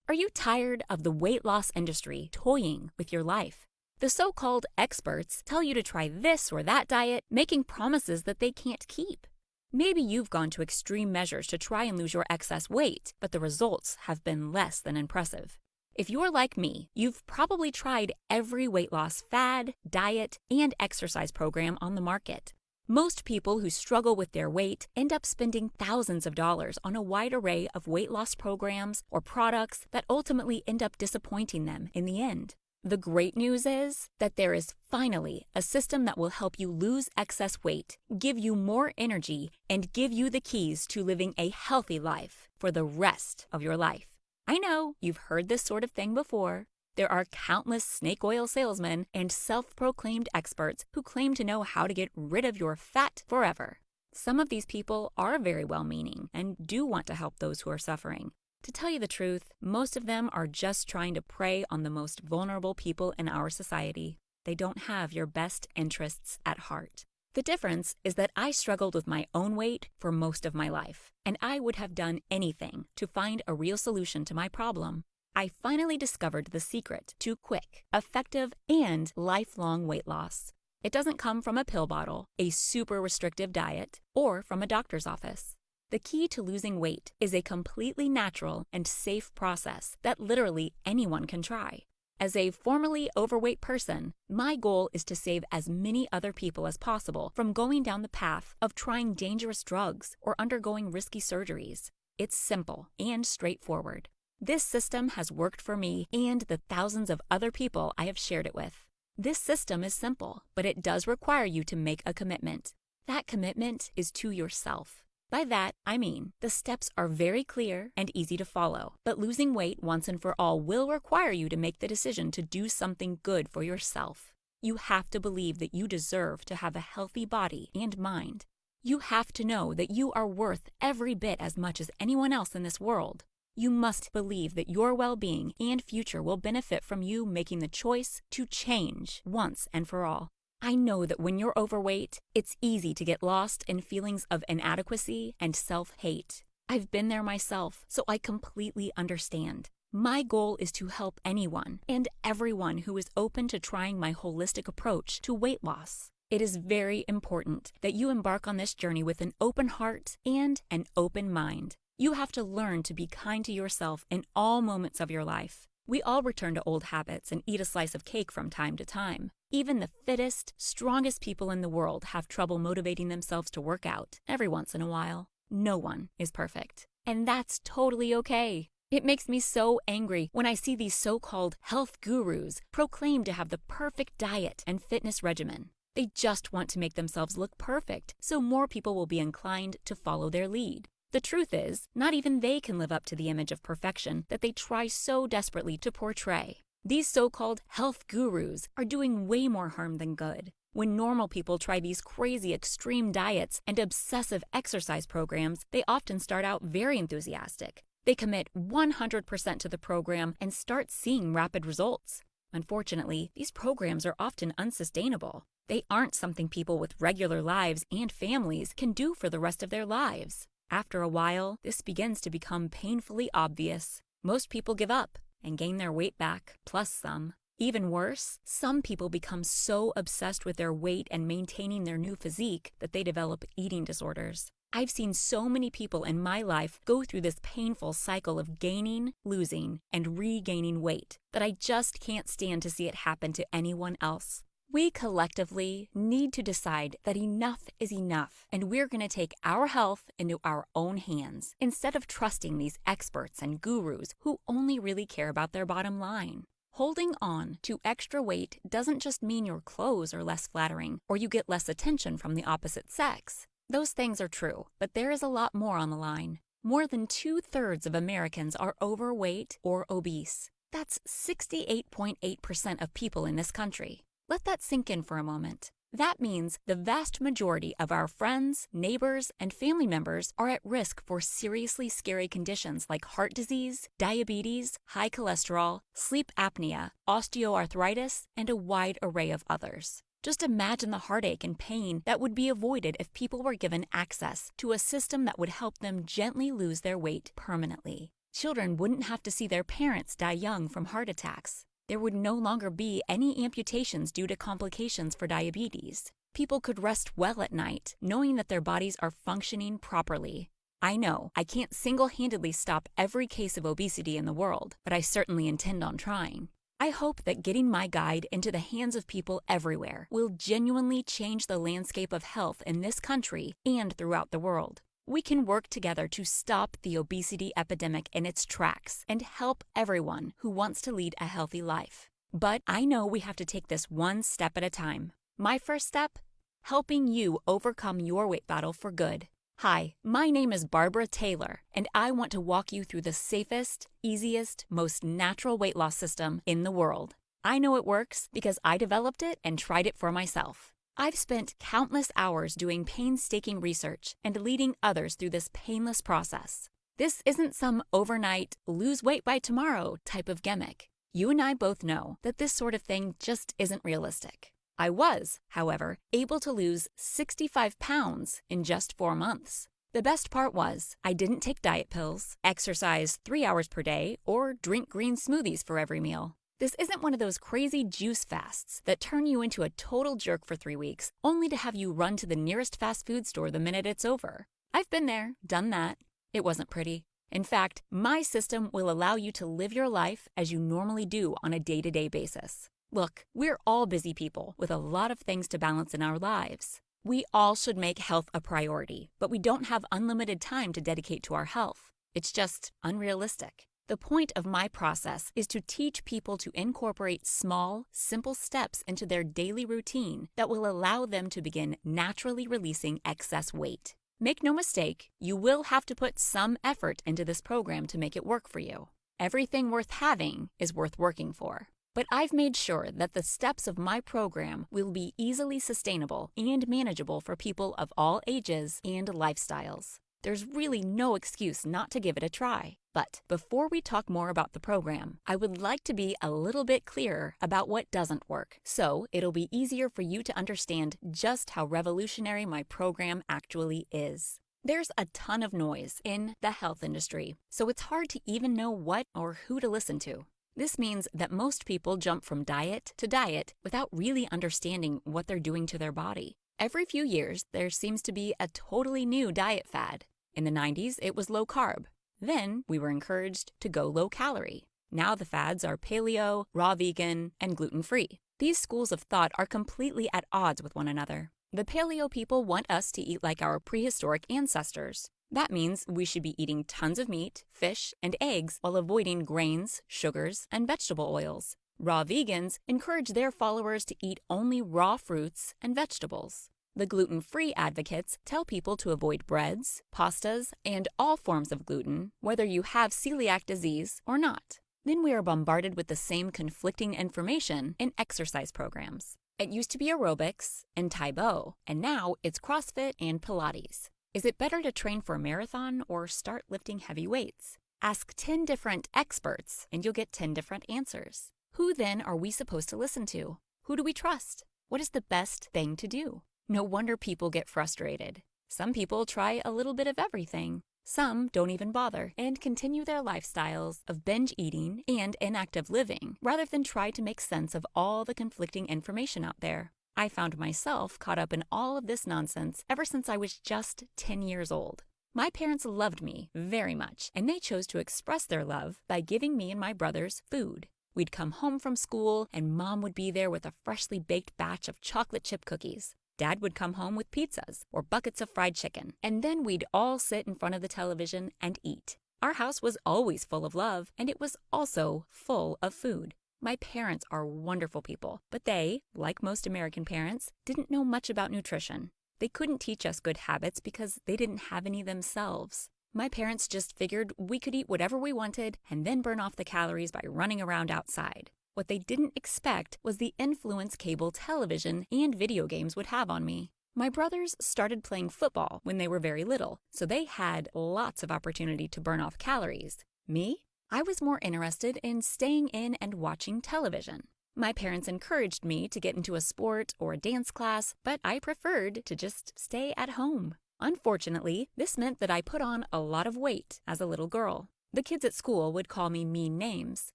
Are you tired of the weight loss industry toying with your life? The so-called experts tell you to try this or that diet, making promises that they can't keep. Maybe you've gone to extreme measures to try and lose your excess weight, but the results have been less than impressive. If you're like me, you've probably tried every weight loss fad, diet, and exercise program on the market. Most people who struggle with their weight end up spending thousands of dollars on a wide array of weight loss programs or products that ultimately end up disappointing them in the end. The great news is that there is finally a system that will help you lose excess weight, give you more energy, and give you the keys to living a healthy life for the rest of your life. I know you've heard this sort of thing before. There are countless snake oil salesmen and self-proclaimed experts who claim to know how to get rid of your fat forever. Some of these people are very well-meaning and do want to help those who are suffering. To tell you the truth, most of them are just trying to prey on the most vulnerable people in our society. They don't have your best interests at heart. The difference is that I struggled with my own weight for most of my life, and I would have done anything to find a real solution to my problem. I finally discovered the secret to quick, effective, and lifelong weight loss. It doesn't come from a pill bottle, a super restrictive diet, or from a doctor's office. The key to losing weight is a completely natural and safe process that literally anyone can try. As a formerly overweight person, my goal is to save as many other people as possible from going down the path of trying dangerous drugs or undergoing risky surgeries. It's simple and straightforward. This system has worked for me and the thousands of other people I have shared it with. This system is simple, but it does require you to make a commitment. That commitment is to yourself. By that, I mean the steps are very clear and easy to follow, but losing weight once and for all will require you to make the decision to do something good for yourself. You have to believe that you deserve to have a healthy body and mind. You have to know that you are worth every bit as much as anyone else in this world. You must believe that your well-being and future will benefit from you making the choice to change once and for all. I know that when you're overweight, it's easy to get lost in feelings of inadequacy and self-hate. I've been there myself, so I completely understand. My goal is to help anyone and everyone who is open to trying my holistic approach to weight loss. It is very important that you embark on this journey with an open heart and an open mind. You have to learn to be kind to yourself in all moments of your life. We all return to old habits and eat a slice of cake from time to time. Even the fittest, strongest people in the world have trouble motivating themselves to work out every once in a while. No one is perfect. And that's totally okay. It makes me so angry when I see these so-called health gurus proclaim to have the perfect diet and fitness regimen. They just want to make themselves look perfect, so more people will be inclined to follow their lead. The truth is, not even they can live up to the image of perfection that they try so desperately to portray. These so-called health gurus are doing way more harm than good. When normal people try these crazy extreme diets and obsessive exercise programs, they often start out very enthusiastic. They commit 100% to the program and start seeing rapid results. Unfortunately, these programs are often unsustainable. They aren't something people with regular lives and families can do for the rest of their lives. After a while, this begins to become painfully obvious. Most people give up and gain their weight back, plus some. Even worse, some people become so obsessed with their weight and maintaining their new physique that they develop eating disorders. I've seen so many people in my life go through this painful cycle of gaining, losing, and regaining weight that I just can't stand to see it happen to anyone else. We collectively need to decide that enough is enough, and we're going to take our health into our own hands instead of trusting these experts and gurus who only really care about their bottom line. Holding on to extra weight doesn't just mean your clothes are less flattering or you get less attention from the opposite sex. Those things are true, but there is a lot more on the line. More than 2/3 of Americans are overweight or obese. That's 68.8% of people in this country. Let that sink in for a moment. That means the vast majority of our friends, neighbors, and family members are at risk for seriously scary conditions like heart disease, diabetes, high cholesterol, sleep apnea, osteoarthritis, and a wide array of others. Just imagine the heartache and pain that would be avoided if people were given access to a system that would help them gently lose their weight permanently. Children wouldn't have to see their parents die young from heart attacks. There would no longer be any amputations due to complications for diabetes. People could rest well at night, knowing that their bodies are functioning properly. I know I can't single-handedly stop every case of obesity in the world, but I certainly intend on trying. I hope that getting my guide into the hands of people everywhere will genuinely change the landscape of health in this country and throughout the world. We can work together to stop the obesity epidemic in its tracks and help everyone who wants to lead a healthy life. But I know we have to take this one step at a time. My first step? Helping you overcome your weight battle for good. Hi, my name is Barbara Taylor, and I want to walk you through the safest, easiest, most natural weight loss system in the world. I know it works because I developed it and tried it for myself. I've spent countless hours doing painstaking research and leading others through this painless process. This isn't some overnight, lose weight by tomorrow type of gimmick. You and I both know that this sort of thing just isn't realistic. I was, however, able to lose 65 pounds in just 4 months. The best part was, I didn't take diet pills, exercise 3 hours per day, or drink green smoothies for every meal. This isn't one of those crazy juice fasts that turn you into a total jerk for 3 weeks, only to have you run to the nearest fast food store the minute it's over. I've been there, done that. It wasn't pretty. In fact, my system will allow you to live your life as you normally do on a day-to-day basis. Look, we're all busy people with a lot of things to balance in our lives. We all should make health a priority, but we don't have unlimited time to dedicate to our health. It's just unrealistic. The point of my process is to teach people to incorporate small, simple steps into their daily routine that will allow them to begin naturally releasing excess weight. Make no mistake, you will have to put some effort into this program to make it work for you. Everything worth having is worth working for. But I've made sure that the steps of my program will be easily sustainable and manageable for people of all ages and lifestyles. There's really no excuse not to give it a try. But before we talk more about the program, I would like to be a little bit clearer about what doesn't work, so it'll be easier for you to understand just how revolutionary my program actually is. There's a ton of noise in the health industry, so it's hard to even know what or who to listen to. This means that most people jump from diet to diet without really understanding what they're doing to their body. Every few years, there seems to be a totally new diet fad. In the 90s, it was low carb. Then we were encouraged to go low calorie. Now the fads are paleo, raw vegan, and gluten-free. These schools of thought are completely at odds with one another. The paleo people want us to eat like our prehistoric ancestors. That means we should be eating tons of meat, fish, and eggs while avoiding grains, sugars, and vegetable oils. Raw vegans encourage their followers to eat only raw fruits and vegetables. The gluten-free advocates tell people to avoid breads, pastas, and all forms of gluten, whether you have celiac disease or not. Then we are bombarded with the same conflicting information in exercise programs. It used to be aerobics and Tae Bo, and now it's CrossFit and Pilates. Is it better to train for a marathon or start lifting heavy weights? Ask 10 different experts and you'll get 10 different answers. Who then are we supposed to listen to? Who do we trust? What is the best thing to do? No wonder people get frustrated. Some people try a little bit of everything. Some don't even bother and continue their lifestyles of binge eating and inactive living rather than try to make sense of all the conflicting information out there. I found myself caught up in all of this nonsense ever since I was just 10 years old. My parents loved me very much, and they chose to express their love by giving me and my brothers food. We'd come home from school, and Mom would be there with a freshly baked batch of chocolate chip cookies. Dad would come home with pizzas or buckets of fried chicken, and then we'd all sit in front of the television and eat. Our house was always full of love, and it was also full of food. My parents are wonderful people, but they, like most American parents, didn't know much about nutrition. They couldn't teach us good habits because they didn't have any themselves. My parents just figured we could eat whatever we wanted and then burn off the calories by running around outside. What they didn't expect was the influence cable television and video games would have on me. My brothers started playing football when they were very little, so they had lots of opportunity to burn off calories. Me? I was more interested in staying in and watching television. My parents encouraged me to get into a sport or a dance class, but I preferred to just stay at home. Unfortunately, this meant that I put on a lot of weight as a little girl. The kids at school would call me mean names.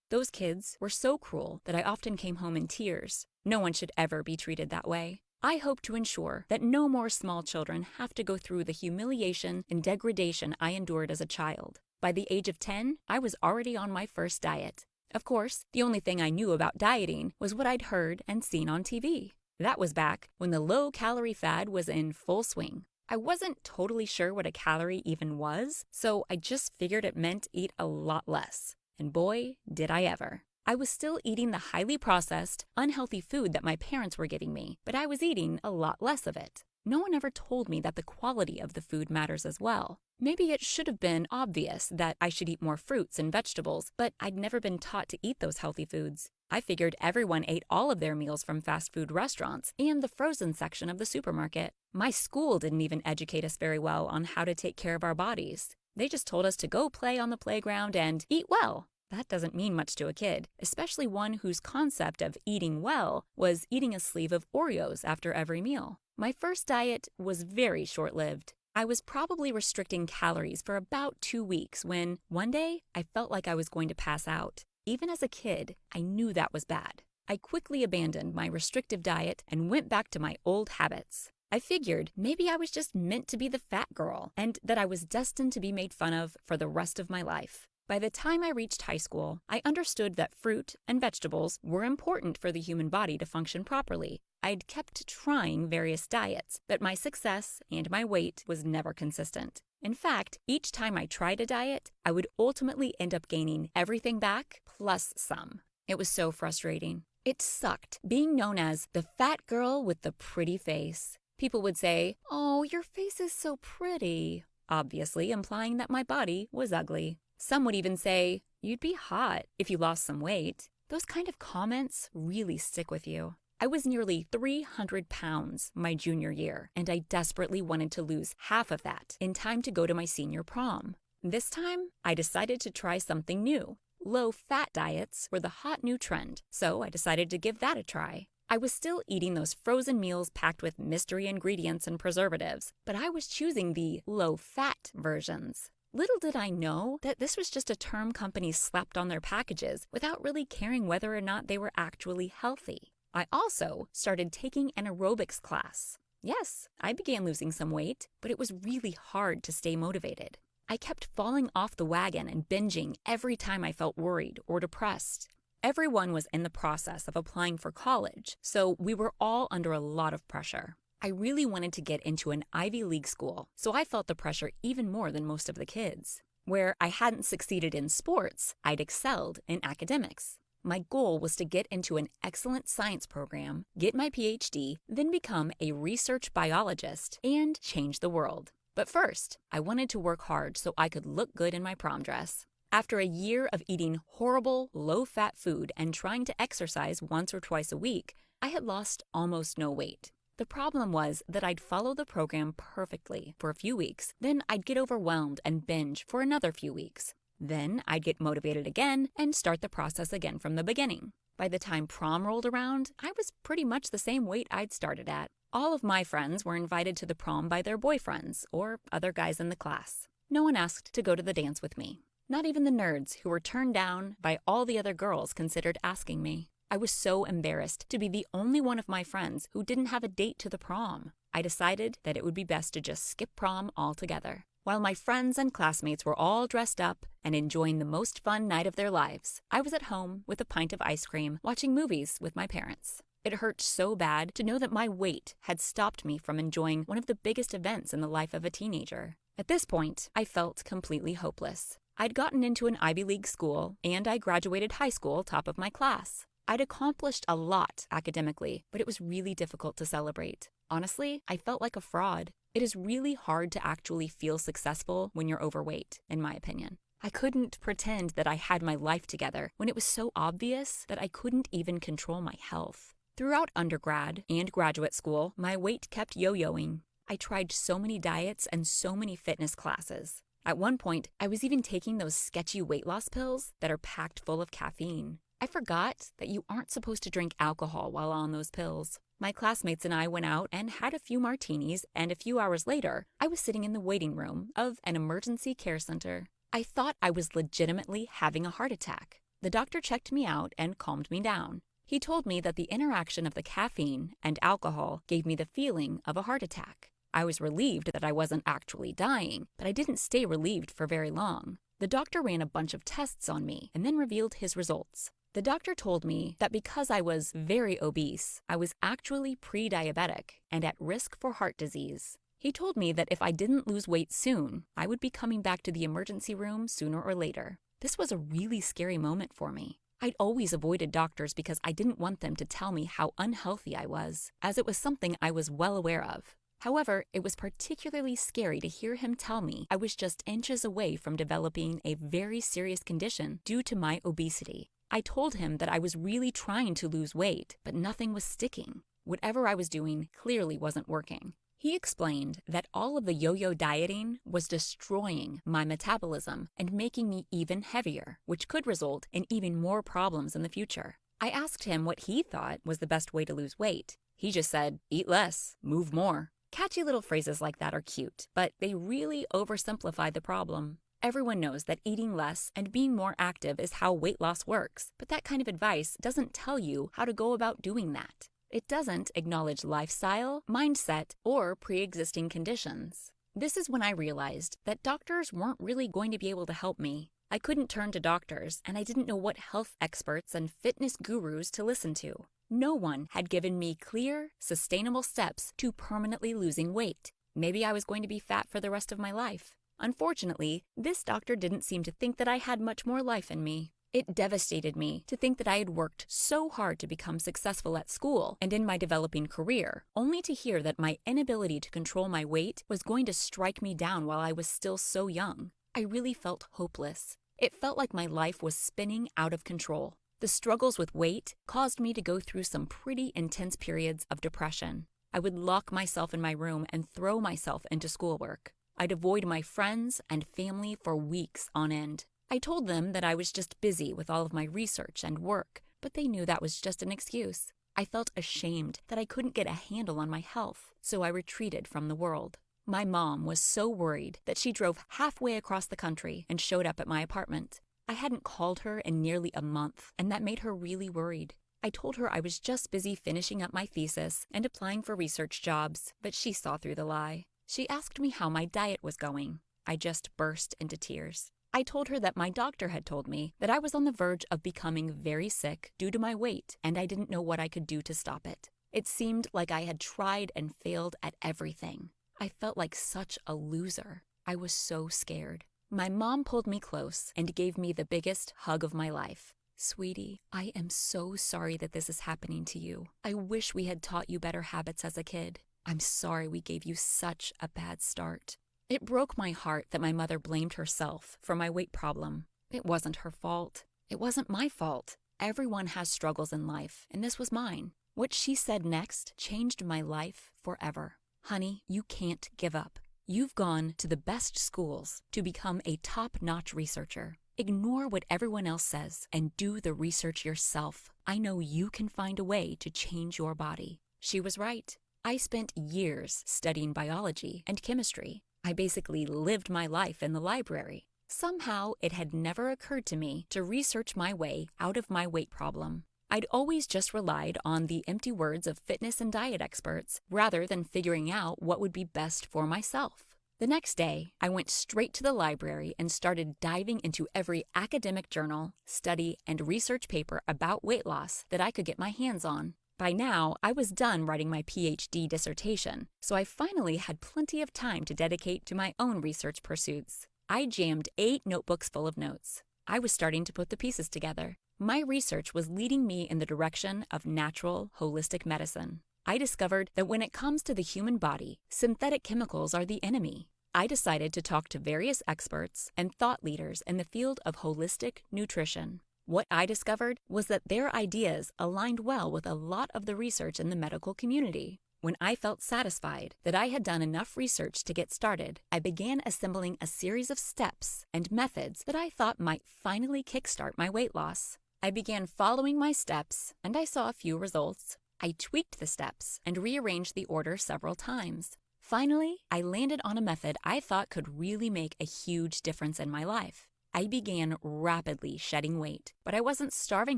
Those kids were so cruel that I often came home in tears. No one should ever be treated that way. I hope to ensure that no more small children have to go through the humiliation and degradation I endured as a child. By the age of 10, I was already on my first diet. Of course, the only thing I knew about dieting was what I'd heard and seen on TV. That was back when the low-calorie fad was in full swing. I wasn't totally sure what a calorie even was, so I just figured it meant eat a lot less. And boy, did I ever. I was still eating the highly processed, unhealthy food that my parents were giving me, but I was eating a lot less of it. No one ever told me that the quality of the food matters as well. Maybe it should have been obvious that I should eat more fruits and vegetables, but I'd never been taught to eat those healthy foods. I figured everyone ate all of their meals from fast food restaurants and the frozen section of the supermarket. My school didn't even educate us very well on how to take care of our bodies. They just told us to go play on the playground and eat well. That doesn't mean much to a kid, especially one whose concept of eating well was eating a sleeve of Oreos after every meal. My first diet was very short-lived. I was probably restricting calories for about 2 weeks when, one day, I felt like I was going to pass out. Even as a kid, I knew that was bad. I quickly abandoned my restrictive diet and went back to my old habits. I figured maybe I was just meant to be the fat girl and that I was destined to be made fun of for the rest of my life. By the time I reached high school, I understood that fruit and vegetables were important for the human body to function properly. I'd kept trying various diets, but my success and my weight was never consistent. In fact, each time I tried a diet, I would ultimately end up gaining everything back plus some. It was so frustrating. It sucked being known as the fat girl with the pretty face. People would say, "Oh, your face is so pretty," obviously implying that my body was ugly. Some would even say, "You'd be hot if you lost some weight." Those kind of comments really stick with you. I was nearly 300 pounds my junior year, and I desperately wanted to lose half of that in time to go to my senior prom. This time, I decided to try something new. Low-fat diets were the hot new trend, so I decided to give that a try. I was still eating those frozen meals packed with mystery ingredients and preservatives, but I was choosing the low-fat versions. Little did I know that this was just a term companies slapped on their packages without really caring whether or not they were actually healthy. I also started taking an aerobics class. Yes, I began losing some weight, but it was really hard to stay motivated. I kept falling off the wagon and binging every time I felt worried or depressed. Everyone was in the process of applying for college, so we were all under a lot of pressure. I really wanted to get into an Ivy League school, so I felt the pressure even more than most of the kids. Where I hadn't succeeded in sports, I'd excelled in academics. My goal was to get into an excellent science program, get my PhD, then become a research biologist, and change the world. But first, I wanted to work hard so I could look good in my prom dress. After a year of eating horrible, low-fat food and trying to exercise once or twice a week, I had lost almost no weight. The problem was that I'd follow the program perfectly for a few weeks, then I'd get overwhelmed and binge for another few weeks. Then I'd get motivated again and start the process again from the beginning. By the time prom rolled around, I was pretty much the same weight I'd started at. All of my friends were invited to the prom by their boyfriends or other guys in the class. No one asked to go to the dance with me. Not even the nerds who were turned down by all the other girls considered asking me. I was so embarrassed to be the only one of my friends who didn't have a date to the prom. I decided that it would be best to just skip prom altogether. While my friends and classmates were all dressed up and enjoying the most fun night of their lives, I was at home with a pint of ice cream watching movies with my parents. It hurt so bad to know that my weight had stopped me from enjoying one of the biggest events in the life of a teenager. At this point, I felt completely hopeless. I'd gotten into an Ivy League school, and I graduated high school top of my class. I'd accomplished a lot academically, but it was really difficult to celebrate. Honestly, I felt like a fraud. It is really hard to actually feel successful when you're overweight, in my opinion. I couldn't pretend that I had my life together when it was so obvious that I couldn't even control my health. Throughout undergrad and graduate school, my weight kept yo-yoing. I tried so many diets and so many fitness classes. At one point, I was even taking those sketchy weight loss pills that are packed full of caffeine. I forgot that you aren't supposed to drink alcohol while on those pills. My classmates and I went out and had a few martinis, and a few hours later, I was sitting in the waiting room of an emergency care center. I thought I was legitimately having a heart attack. The doctor checked me out and calmed me down. He told me that the interaction of the caffeine and alcohol gave me the feeling of a heart attack. I was relieved that I wasn't actually dying, but I didn't stay relieved for very long. The doctor ran a bunch of tests on me and then revealed his results. The doctor told me that because I was very obese, I was actually pre-diabetic and at risk for heart disease. He told me that if I didn't lose weight soon, I would be coming back to the emergency room sooner or later. This was a really scary moment for me. I'd always avoided doctors because I didn't want them to tell me how unhealthy I was, as it was something I was well aware of. However, it was particularly scary to hear him tell me I was just inches away from developing a very serious condition due to my obesity. I told him that I was really trying to lose weight, but nothing was sticking. Whatever I was doing clearly wasn't working. He explained that all of the yo-yo dieting was destroying my metabolism and making me even heavier, which could result in even more problems in the future. I asked him what he thought was the best way to lose weight. He just said, "Eat less, move more." Catchy little phrases like that are cute, but they really oversimplify the problem. Everyone knows that eating less and being more active is how weight loss works, but that kind of advice doesn't tell you how to go about doing that. It doesn't acknowledge lifestyle, mindset, or pre-existing conditions. This is when I realized that doctors weren't really going to be able to help me. I couldn't turn to doctors, and I didn't know what health experts and fitness gurus to listen to. No one had given me clear, sustainable steps to permanently losing weight. Maybe I was going to be fat for the rest of my life. Unfortunately, this doctor didn't seem to think that I had much more life in me. It devastated me to think that I had worked so hard to become successful at school and in my developing career, only to hear that my inability to control my weight was going to strike me down while I was still so young. I really felt hopeless. It felt like my life was spinning out of control. The struggles with weight caused me to go through some pretty intense periods of depression. I would lock myself in my room and throw myself into schoolwork. I'd avoid my friends and family for weeks on end. I told them that I was just busy with all of my research and work, but they knew that was just an excuse. I felt ashamed that I couldn't get a handle on my health, so I retreated from the world. My mom was so worried that she drove halfway across the country and showed up at my apartment. I hadn't called her in nearly a month, and that made her really worried. I told her I was just busy finishing up my thesis and applying for research jobs, but she saw through the lie. She asked me how my diet was going. I just burst into tears. I told her that my doctor had told me that I was on the verge of becoming very sick due to my weight, and I didn't know what I could do to stop it. It seemed like I had tried and failed at everything. I felt like such a loser. I was so scared. My mom pulled me close and gave me the biggest hug of my life. "Sweetie, I am so sorry that this is happening to you. I wish we had taught you better habits as a kid. I'm sorry we gave you such a bad start." It broke my heart that my mother blamed herself for my weight problem. It wasn't her fault. It wasn't my fault. Everyone has struggles in life, and this was mine. What she said next changed my life forever. "Honey, you can't give up. You've gone to the best schools to become a top-notch researcher. Ignore what everyone else says and do the research yourself. I know you can find a way to change your body." She was right. I spent years studying biology and chemistry. I basically lived my life in the library. Somehow, it had never occurred to me to research my way out of my weight problem. I'd always just relied on the empty words of fitness and diet experts rather than figuring out what would be best for myself. The next day, I went straight to the library and started diving into every academic journal, study, and research paper about weight loss that I could get my hands on. By now, I was done writing my PhD dissertation, so I finally had plenty of time to dedicate to my own research pursuits. I jammed 8 notebooks full of notes. I was starting to put the pieces together. My research was leading me in the direction of natural, holistic medicine. I discovered that when it comes to the human body, synthetic chemicals are the enemy. I decided to talk to various experts and thought leaders in the field of holistic nutrition. What I discovered was that their ideas aligned well with a lot of the research in the medical community. When I felt satisfied that I had done enough research to get started, I began assembling a series of steps and methods that I thought might finally kickstart my weight loss. I began following my steps, and I saw a few results. I tweaked the steps and rearranged the order several times. Finally, I landed on a method I thought could really make a huge difference in my life. I began rapidly shedding weight, but I wasn't starving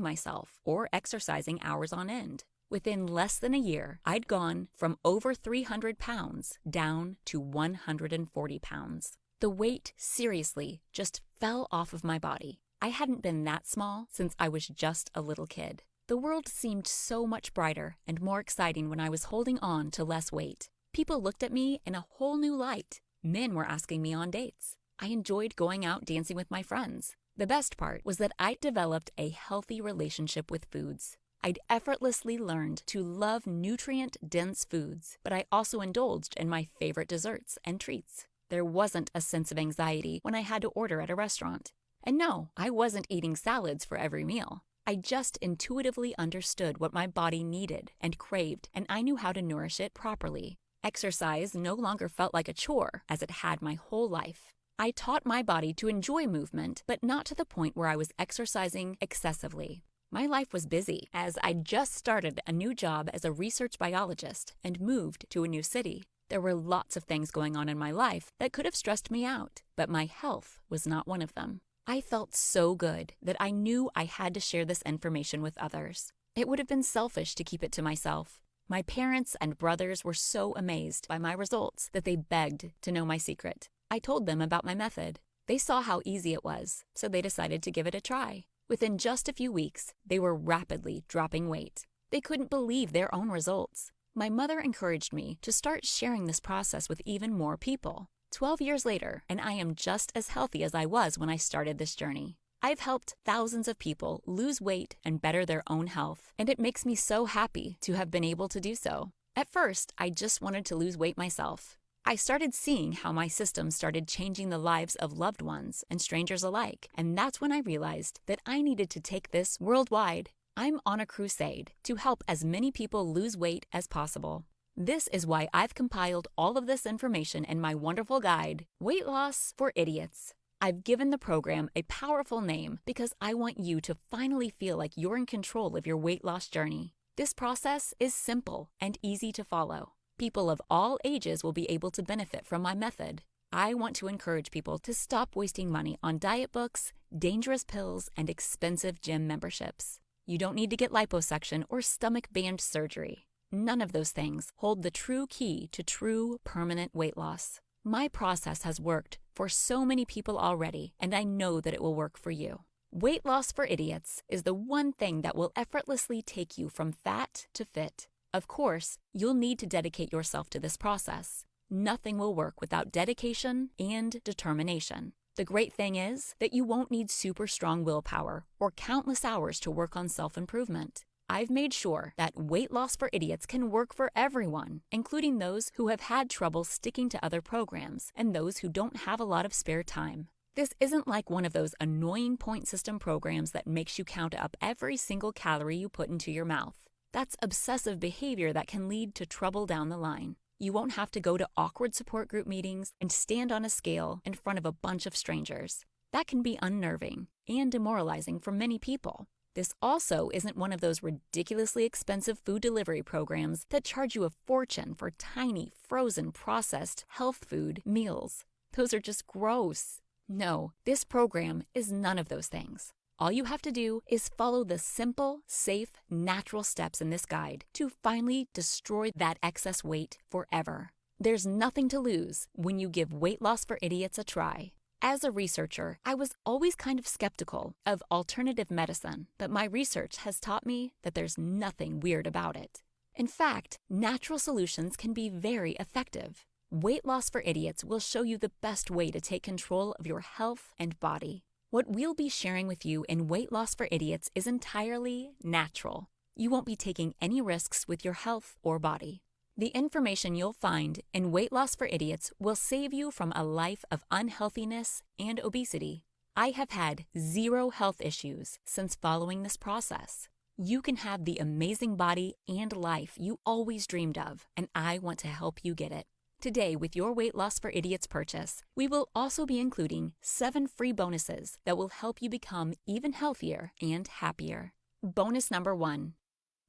myself or exercising hours on end. Within less than a year, I'd gone from over 300 pounds down to 140 pounds. The weight, seriously, just fell off of my body. I hadn't been that small since I was just a little kid. The world seemed so much brighter and more exciting when I was holding on to less weight. People looked at me in a whole new light. Men were asking me on dates. I enjoyed going out dancing with my friends. The best part was that I'd developed a healthy relationship with foods. I'd effortlessly learned to love nutrient-dense foods, but I also indulged in my favorite desserts and treats. There wasn't a sense of anxiety when I had to order at a restaurant. And no, I wasn't eating salads for every meal. I just intuitively understood what my body needed and craved, and I knew how to nourish it properly. Exercise no longer felt like a chore, as it had my whole life. I taught my body to enjoy movement, but not to the point where I was exercising excessively. My life was busy, as I'd just started a new job as a research biologist and moved to a new city. There were lots of things going on in my life that could have stressed me out, but my health was not one of them. I felt so good that I knew I had to share this information with others. It would have been selfish to keep it to myself. My parents and brothers were so amazed by my results that they begged to know my secret. I told them about my method. They saw how easy it was, so they decided to give it a try. Within just a few weeks, they were rapidly dropping weight. They couldn't believe their own results. My mother encouraged me to start sharing this process with even more people. 12 years later, and I am just as healthy as I was when I started this journey. I've helped thousands of people lose weight and better their own health, and it makes me so happy to have been able to do so. At first, I just wanted to lose weight myself. I started seeing how my system started changing the lives of loved ones and strangers alike, and that's when I realized that I needed to take this worldwide. I'm on a crusade to help as many people lose weight as possible. This is why I've compiled all of this information in my wonderful guide, Weight Loss for Idiots. I've given the program a powerful name because I want you to finally feel like you're in control of your weight loss journey. This process is simple and easy to follow. People of all ages will be able to benefit from my method. I want to encourage people to stop wasting money on diet books, dangerous pills, and expensive gym memberships. You don't need to get liposuction or stomach band surgery. None of those things hold the true key to true permanent weight loss. My process has worked for so many people already, and I know that it will work for you. Weight Loss for Idiots is the one thing that will effortlessly take you from fat to fit. Of course, you'll need to dedicate yourself to this process. Nothing will work without dedication and determination. The great thing is that you won't need super strong willpower or countless hours to work on self-improvement. I've made sure that Weight Loss for Idiots can work for everyone, including those who have had trouble sticking to other programs and those who don't have a lot of spare time. This isn't like one of those annoying point system programs that makes you count up every single calorie you put into your mouth. That's obsessive behavior that can lead to trouble down the line. You won't have to go to awkward support group meetings and stand on a scale in front of a bunch of strangers. That can be unnerving and demoralizing for many people. This also isn't one of those ridiculously expensive food delivery programs that charge you a fortune for tiny, frozen, processed health food meals. Those are just gross. No, this program is none of those things. All you have to do is follow the simple, safe, natural steps in this guide to finally destroy that excess weight forever. There's nothing to lose when you give Weight Loss for Idiots a try. As a researcher, I was always kind of skeptical of alternative medicine, but my research has taught me that there's nothing weird about it. In fact, natural solutions can be very effective. Weight Loss for Idiots will show you the best way to take control of your health and body. What we'll be sharing with you in Weight Loss for Idiots is entirely natural. You won't be taking any risks with your health or body. The information you'll find in Weight Loss for Idiots will save you from a life of unhealthiness and obesity. I have had 0 health issues since following this process. You can have the amazing body and life you always dreamed of, and I want to help you get it. Today, with your Weight Loss for Idiots purchase, we will also be including 7 free bonuses that will help you become even healthier and happier. Bonus number 1,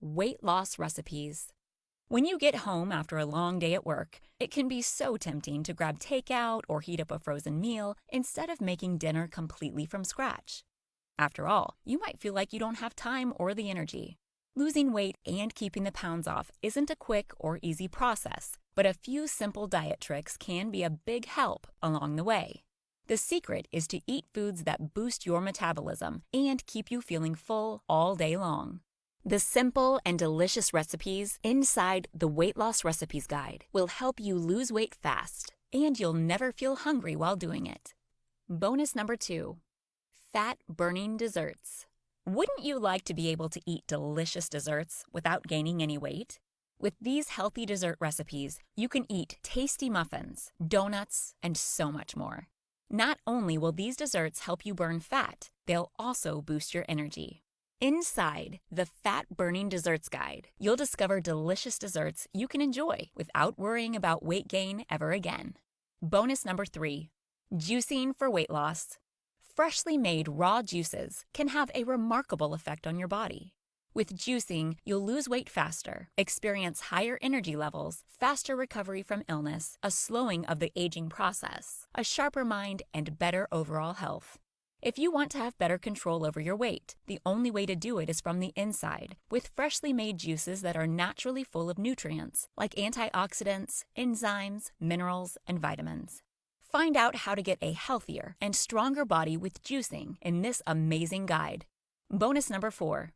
weight loss recipes. When you get home after a long day at work, it can be so tempting to grab takeout or heat up a frozen meal instead of making dinner completely from scratch. After all, you might feel like you don't have time or the energy. Losing weight and keeping the pounds off isn't a quick or easy process, but a few simple diet tricks can be a big help along the way. The secret is to eat foods that boost your metabolism and keep you feeling full all day long. The simple and delicious recipes inside the Weight Loss Recipes Guide will help you lose weight fast, and you'll never feel hungry while doing it. Bonus number 2. Fat-burning desserts. Wouldn't you like to be able to eat delicious desserts without gaining any weight? With these healthy dessert recipes, you can eat tasty muffins, donuts, and so much more. Not only will these desserts help you burn fat, they'll also boost your energy. Inside the Fat-Burning Desserts Guide, you'll discover delicious desserts you can enjoy without worrying about weight gain ever again. Bonus number 3. Juicing for weight loss. Freshly made raw juices can have a remarkable effect on your body. With juicing, you'll lose weight faster, experience higher energy levels, faster recovery from illness, a slowing of the aging process, a sharper mind, and better overall health. If you want to have better control over your weight, the only way to do it is from the inside, with freshly made juices that are naturally full of nutrients, like antioxidants, enzymes, minerals, and vitamins. Find out how to get a healthier and stronger body with juicing in this amazing guide. Bonus number 4.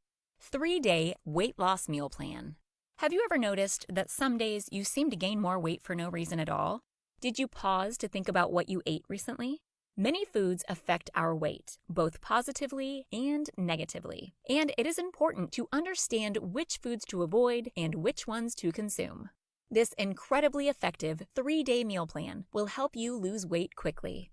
3-day weight loss meal plan. Have you ever noticed that some days you seem to gain more weight for no reason at all? Did you pause to think about what you ate recently? Many foods affect our weight, both positively and negatively, and it is important to understand which foods to avoid and which ones to consume. This incredibly effective 3-day meal plan will help you lose weight quickly.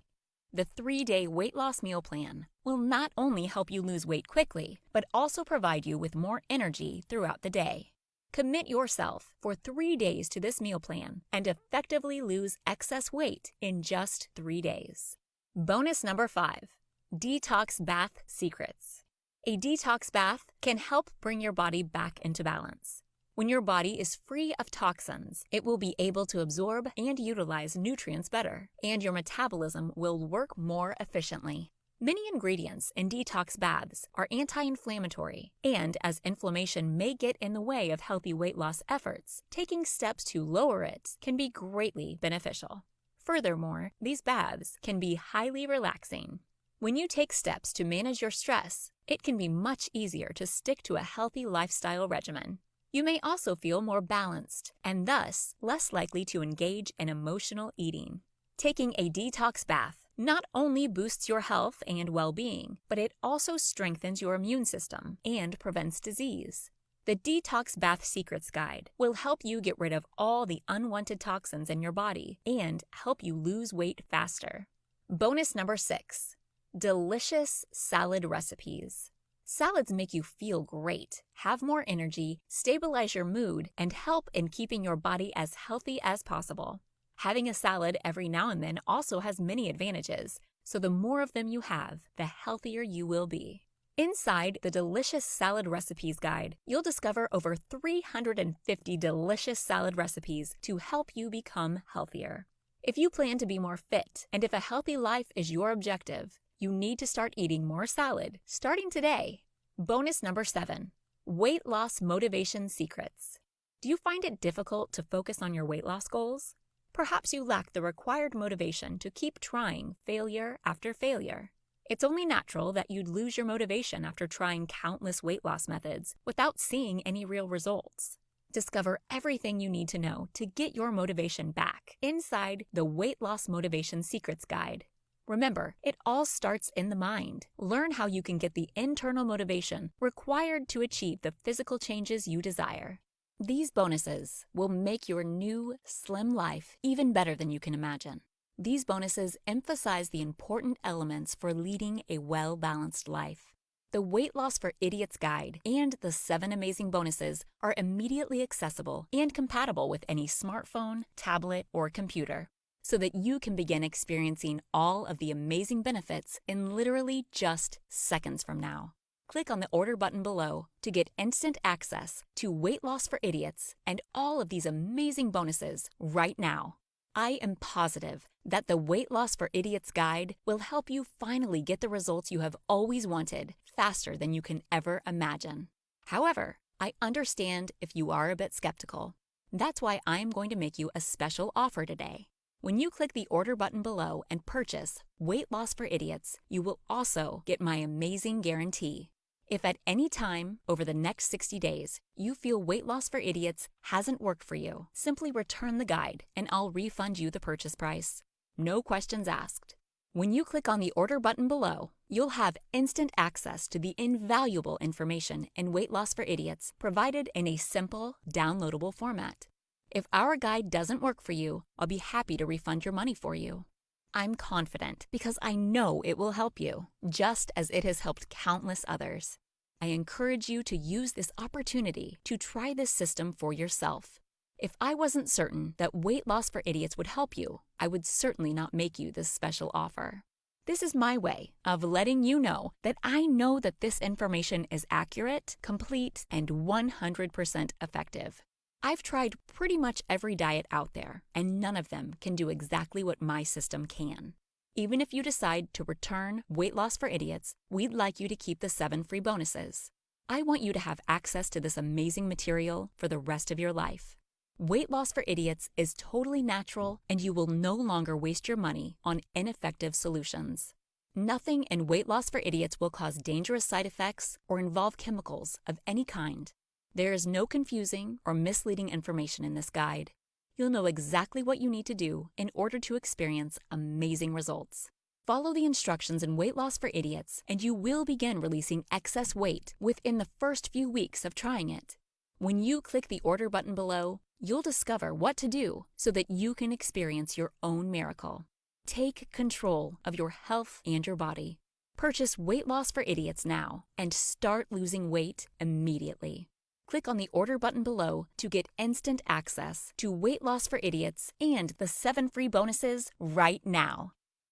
The 3-day weight loss meal plan will not only help you lose weight quickly, but also provide you with more energy throughout the day. Commit yourself for 3 days to this meal plan and effectively lose excess weight in just 3 days. Bonus number 5. Detox Bath Secrets. A detox bath can help bring your body back into balance. When your body is free of toxins, it will be able to absorb and utilize nutrients better, and your metabolism will work more efficiently. Many ingredients in detox baths are anti-inflammatory, and as inflammation may get in the way of healthy weight loss efforts, taking steps to lower it can be greatly beneficial. Furthermore, these baths can be highly relaxing. When you take steps to manage your stress, it can be much easier to stick to a healthy lifestyle regimen. You may also feel more balanced and thus less likely to engage in emotional eating. Taking a detox bath not only boosts your health and well-being, but it also strengthens your immune system and prevents disease. The Detox Bath Secrets Guide will help you get rid of all the unwanted toxins in your body and help you lose weight faster. Bonus number 6. Delicious salad recipes. Salads make you feel great, have more energy, stabilize your mood, and help in keeping your body as healthy as possible. Having a salad every now and then also has many advantages, so the more of them you have, the healthier you will be. Inside the Delicious Salad Recipes Guide, you'll discover over 350 delicious salad recipes to help you become healthier. If you plan to be more fit, and if a healthy life is your objective, you need to start eating more salad, starting today. Bonus number 7. Weight Loss Motivation Secrets. Do you find it difficult to focus on your weight loss goals? Perhaps you lack the required motivation to keep trying failure after failure. It's only natural that you'd lose your motivation after trying countless weight loss methods without seeing any real results. Discover everything you need to know to get your motivation back inside the Weight Loss Motivation Secrets Guide. Remember, it all starts in the mind. Learn how you can get the internal motivation required to achieve the physical changes you desire. These bonuses will make your new, slim life even better than you can imagine. These bonuses emphasize the important elements for leading a well-balanced life. The Weight Loss for Idiots Guide and the 7 amazing bonuses are immediately accessible and compatible with any smartphone, tablet, or computer, so that you can begin experiencing all of the amazing benefits in literally just seconds from now. Click on the order button below to get instant access to Weight Loss for Idiots and all of these amazing bonuses right now. I am positive that the Weight Loss for Idiots guide will help you finally get the results you have always wanted faster than you can ever imagine. However, I understand if you are a bit skeptical. That's why I'm going to make you a special offer today. When you click the order button below and purchase Weight Loss for Idiots, you will also get my amazing guarantee. If at any time over the next 60 days you feel Weight Loss for Idiots hasn't worked for you, simply return the guide and I'll refund you the purchase price. No questions asked. When you click on the order button below, you'll have instant access to the invaluable information in Weight Loss for Idiots provided in a simple, downloadable format. If our guide doesn't work for you, I'll be happy to refund your money for you. I'm confident because I know it will help you, just as it has helped countless others. I encourage you to use this opportunity to try this system for yourself. If I wasn't certain that Weight Loss for Idiots would help you, I would certainly not make you this special offer. This is my way of letting you know that I know that this information is accurate, complete, and 100% effective. I've tried pretty much every diet out there, and none of them can do exactly what my system can. Even if you decide to return Weight Loss for Idiots, we'd like you to keep the 7 free bonuses. I want you to have access to this amazing material for the rest of your life. Weight Loss for Idiots is totally natural, and you will no longer waste your money on ineffective solutions. Nothing in Weight Loss for Idiots will cause dangerous side effects or involve chemicals of any kind. There is no confusing or misleading information in this guide. You'll know exactly what you need to do in order to experience amazing results. Follow the instructions in Weight Loss for Idiots, and you will begin releasing excess weight within the first few weeks of trying it. When you click the order button below, you'll discover what to do so that you can experience your own miracle. Take control of your health and your body. Purchase Weight Loss for Idiots now and start losing weight immediately. Click on the order button below to get instant access to Weight Loss for Idiots and the 7 free bonuses right now.